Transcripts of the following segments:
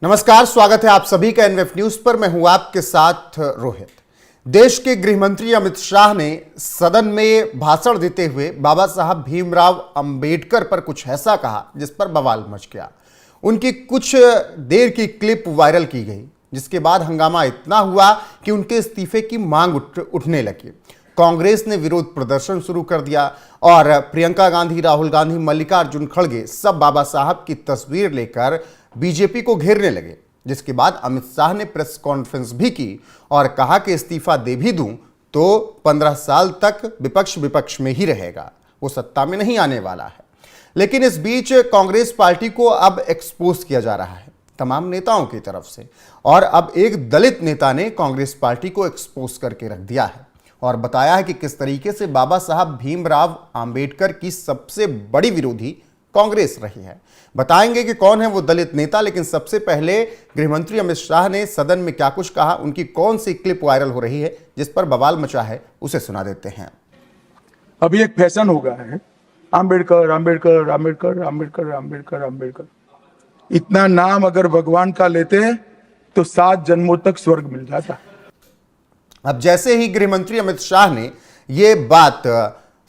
नमस्कार, स्वागत है आप सभी का एनवेफ न्यूज पर। मैं हूं आपके साथ रोहित। देश के गृह मंत्री अमित शाह ने सदन में भाषण देते हुए बाबा साहब भीमराव अंबेडकर पर कुछ ऐसा कहा जिस पर बवाल मच गया। उनकी कुछ देर की क्लिप वायरल की गई, जिसके बाद हंगामा इतना हुआ कि उनके इस्तीफे की मांग उठने लगी। कांग्रेस ने विरोध प्रदर्शन शुरू कर दिया और प्रियंका गांधी, राहुल गांधी, मल्लिकार्जुन खड़गे सब बाबा साहब की तस्वीर लेकर बीजेपी को घेरने लगे, जिसके बाद अमित शाह ने प्रेस कॉन्फ्रेंस भी की और कहा कि इस्तीफा दे भी दूं तो 15 साल तक विपक्ष में ही रहेगा, वो सत्ता में नहीं आने वाला है। लेकिन इस बीच कांग्रेस पार्टी को अब एक्सपोज किया जा रहा है तमाम नेताओं की तरफ से, और अब एक दलित नेता ने कांग्रेस पार्टी को एक्सपोज करके रख दिया है और बताया है कि किस तरीके से बाबा साहब भीमराव अंबेडकर की सबसे बड़ी विरोधी कांग्रेस रही है। बताएंगे कि कौन है वो दलित नेता, लेकिन सबसे पहले गृहमंत्री अमित शाह ने सदन में क्या कुछ कहा, उनकी कौन सी क्लिप वायरल हो रही है जिस पर बवाल मचा है, उसे सुना देते हैं। अभी एक फैशन हो गया है, अंबेडकर अंबेडकर अंबेडकर अंबेडकर अंबेडकर अंबेडकर। इतना नाम अगर भगवान का लेते हैं तो 7 जन्मों तक स्वर्ग मिल जाता। अब जैसे ही गृहमंत्री अमित शाह ने ये बात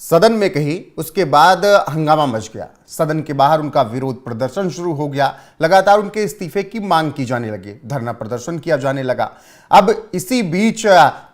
सदन में कही, उसके बाद हंगामा मच गया। सदन के बाहर उनका विरोध प्रदर्शन शुरू हो गया। लगातार उनके इस्तीफे की मांग की जाने लगी, धरना प्रदर्शन किया जाने लगा। अब इसी बीच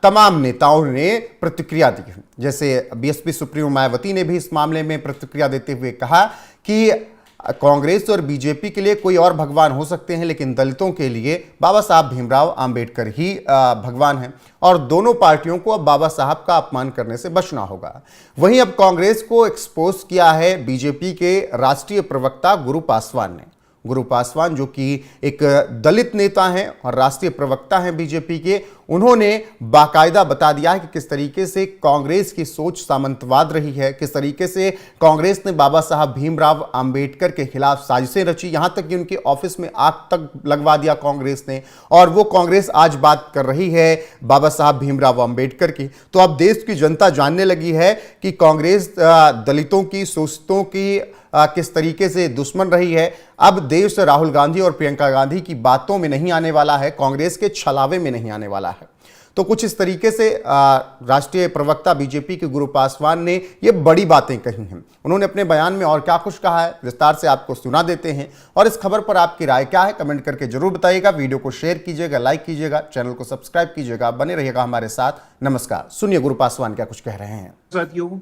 तमाम नेताओं ने प्रतिक्रिया दी। जैसे बीएसपी सुप्रीमो मायावती ने भी इस मामले में प्रतिक्रिया देते हुए कहा कि कांग्रेस और बीजेपी के लिए कोई और भगवान हो सकते हैं, लेकिन दलितों के लिए बाबा साहब भीमराव अंबेडकर ही भगवान हैं और दोनों पार्टियों को अब बाबा साहब का अपमान करने से बचना होगा। वहीं अब कांग्रेस को एक्सपोज किया है बीजेपी के राष्ट्रीय प्रवक्ता गुरु पासवान ने। गुरु पासवान, जो कि एक दलित नेता हैं और राष्ट्रीय प्रवक्ता हैं बीजेपी के, उन्होंने बाकायदा बता दिया है कि किस तरीके से कांग्रेस की सोच सामंतवाद रही है, किस तरीके से कांग्रेस ने बाबा साहब भीमराव अंबेडकर के खिलाफ साजिशें रची, यहां तक कि उनके ऑफिस में आग तक लगवा दिया कांग्रेस ने। और वो कांग्रेस आज बात कर रही है बाबा साहब भीमराव अंबेडकर की। तो अब देश की जनता जानने लगी है कि कांग्रेस दलितों की, शोषितों की किस तरीके से दुश्मन रही है। अब देश राहुल गांधी और प्रियंका गांधी की बातों में नहीं आने वाला है, कांग्रेस के छलावे में नहीं आने वाला है। तो कुछ इस तरीके से राष्ट्रीय प्रवक्ता बीजेपी के गुरु पासवान ने ये बड़ी बातें कही हैं। उन्होंने अपने बयान में और क्या कुछ कहा है, विस्तार से आपको सुना देते हैं। और इस खबर पर आपकी राय क्या है, कमेंट करके जरूर बताइएगा। वीडियो को शेयर कीजिएगा, लाइक कीजिएगा, चैनल को सब्सक्राइब कीजिएगा, बने रहिएगा हमारे साथ। नमस्कार। सुनिए गुरु पासवान क्या कुछ कह रहे हैं। साथियों,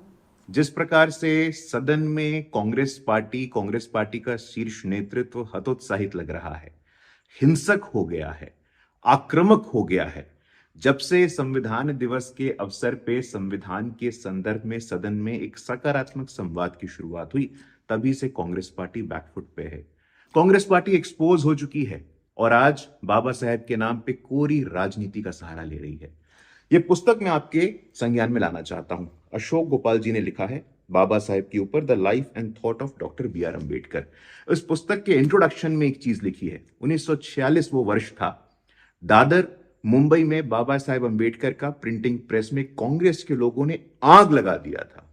जिस प्रकार से सदन में कांग्रेस पार्टी का शीर्ष नेतृत्व हतोत्साहित लग रहा है, हिंसक हो गया है, आक्रामक हो गया है। जब से संविधान दिवस के अवसर पे संविधान के संदर्भ में सदन में एक सकारात्मक संवाद की शुरुआत हुई, तभी से कांग्रेस पार्टी बैकफुट पे है। कांग्रेस पार्टी एक्सपोज हो चुकी है और आज बाबा साहेब के नाम पे कोरी राजनीति का सहारा ले रही है। ये पुस्तक मैं आपके संज्ञान में लाना चाहता हूं। अशोक गोपाल जी ने लिखा है बाबा साहेब के ऊपर, the life and thought of doctor B R. Ambedkar. इस पुस्तक के इंट्रोडक्शन में एक चीज लिखी है। 1946 वो वर्ष था। दादर मुंबई में बाबा साहेब अंबेडकर का प्रिंटिंग प्रेस में कांग्रेस के लोगों ने आग लगा दिया था।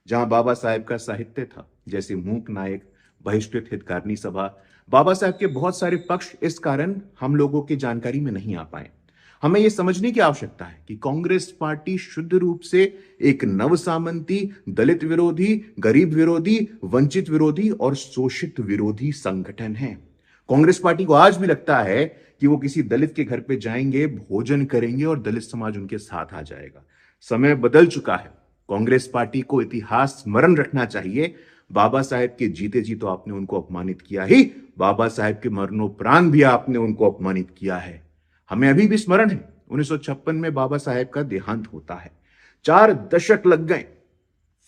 जहां बाबा साहेब का साहित्य था, जैसे मूक नायक, बहिष्कृत हितकारिणी सभा, बाबा साहेब के बहुत सारे पक्ष इस कारण हम लोगों की जानकारी में नहीं आ पाए। हमें यह समझने की आवश्यकता है कि कांग्रेस पार्टी शुद्ध रूप से एक नवसामंती, दलित विरोधी, गरीब विरोधी, वंचित विरोधी और शोषित विरोधी संगठन है। कांग्रेस पार्टी को आज भी लगता है कि वो किसी दलित के घर पे जाएंगे, भोजन करेंगे और दलित समाज उनके साथ आ जाएगा। समय बदल चुका है। कांग्रेस पार्टी को इतिहास स्मरण रखना चाहिए। बाबा साहेब के जीते जी तो आपने उनको अपमानित किया ही, बाबा साहेब के मरणोपरांत भी आपने उनको अपमानित किया है। हमें अभी भी स्मरण है 1956 में बाबा साहेब का देहांत होता है। 4 दशक लग गए,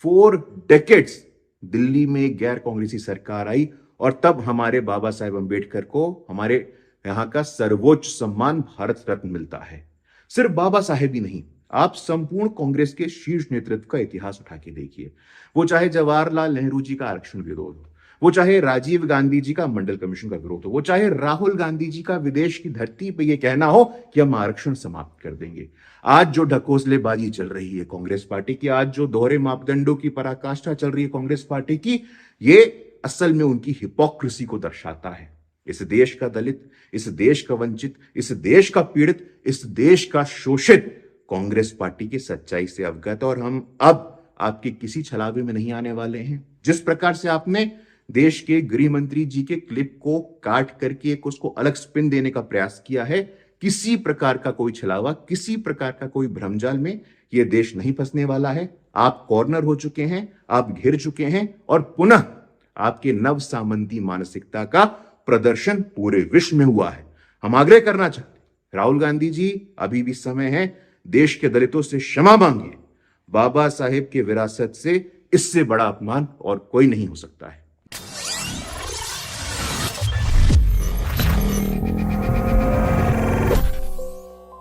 4 डेकेड्स। दिल्ली में गैर कांग्रेसी सरकार आई और तब हमारे बाबा साहेब अंबेडकर को हमारे यहां का सर्वोच्च सम्मान भारत रत्न मिलता है। सिर्फ बाबा साहेब ही नहीं, आप संपूर्ण कांग्रेस के शीर्ष नेतृत्व का इतिहास उठा के देखिए। वो चाहे जवाहरलाल नेहरू जी का आरक्षण विरोध हो, वो चाहे राजीव गांधी जी का मंडल कमीशन का विरोध हो, वो चाहे राहुल गांधी जी का विदेश की धरती पे ये कहना हो कि हम आरक्षण समाप्त कर देंगे। आज जो ढकोसलेबाजी चल रही है कांग्रेस पार्टी की, आज जो दोहरे मापदंडों की पराकाष्ठा चल रही है कांग्रेस पार्टी की, ये असल में उनकी हिपोक्रेसी को दर्शाता है। इस देश का दलित, इस देश का वंचित, इस देश का पीड़ित, इस देश का शोषित कांग्रेस पार्टी की सच्चाई से अवगत है और हम अब आपके किसी छलावे में नहीं आने वाले हैं। जिस प्रकार से आपने देश के गृह मंत्री जी के क्लिप को काट करके एक उसको अलग स्पिन देने का प्रयास किया है, किसी प्रकार का कोई छलावा, किसी प्रकार का कोई भ्रमजाल में यह देश नहीं फंसने वाला है। आप कॉर्नर हो चुके हैं, आप घिर चुके हैं और पुनः आपके नव सामंती मानसिकता का प्रदर्शन पूरे विश्व में हुआ है। हम आग्रह करना चाहते हैं, राहुल गांधी जी, अभी भी समय है, देश के दलितों से क्षमा मांगिए। बाबा साहेब के विरासत से इससे बड़ा अपमान और कोई नहीं हो सकता है।